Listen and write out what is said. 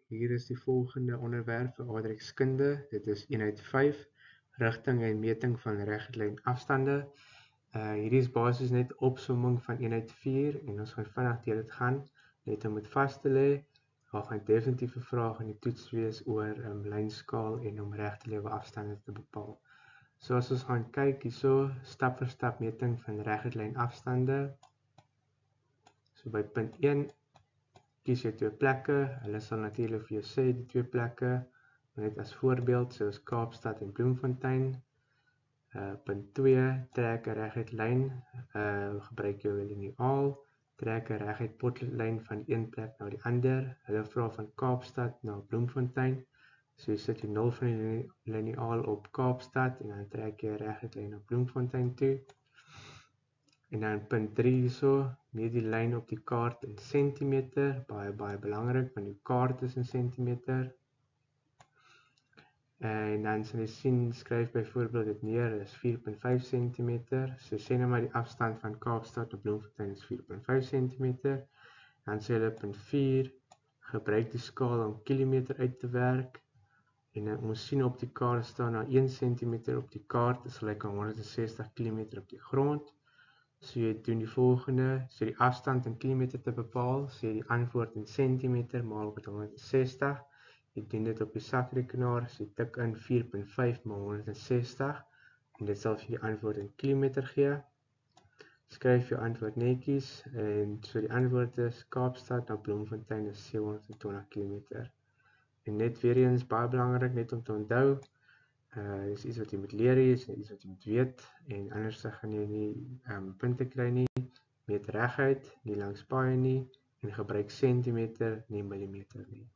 Hier is die volgende onderwerp vir aardrykskunde. Dit is eenheid 5, rigting en meting van reguitlyn afstande. Hierdie is basies net opsomming van eenheid 4 en ons gaan vinnig deur dit gaan. Net om dit vas te lê, daar gaan definitief 'n vraag in die toets wees oor lynskaal en om regtelewe afstande te bepaal. So as ons gaan kyk hierso, stap vir stap meting van reguitlyn afstande. So by punt 1 kies jy 2 plekke. Hulle sal natuurlik vir jou sê die 2 plekke, net as voorbeeld soos Kaapstad en Bloemfontein. Punt 2, trek 'n reguit lyn, gebruik jou liniaal, trek 'n reguit potlyn van een plek na die ander. Hulle vra van Kaapstad na Bloemfontein. So jy sit die 0 van die liniaal op Kaapstad en dan trek jy 'n reguit lyn na Bloemfontein toe. En dan punt 3 hierso, meet die lyn op die kaart in sentimeter, baie belangrik want die kaart is in sentimeter. En dan sal jy sien, skryf byvoorbeeld dit neer, is 4.5 cm. So sê nou maar die afstand van Kaapstad tot Bloemfontein is 4.5 cm. Dan sê hulle punt 4, gebruik die skaal om kilometer uit te werk. En ons sien op die kaart staan na 1 cm op die kaart, is gelyk aan 160 km op die grond. So jy doen die volgende, so die afstand in kilometer te bepaal, so jy die antwoord in centimeter maal met 160. Jy doen dit op die sakrekenaar, so jy tik in 4.5 maal 160 en dit sal vir die antwoord in kilometer gee. Skryf jou antwoord netjies en so die antwoord is Kaapstad na Bloemfontein is 720 km. En net weer eens baie belangrik net om te onthou, dis iets wat jy moet leer, is iets wat jy moet weet en anders gaan jy nie punte kry nie. Meet reguit, nie langs paaie nie en gebruik sentimeter, nie millimeter nie.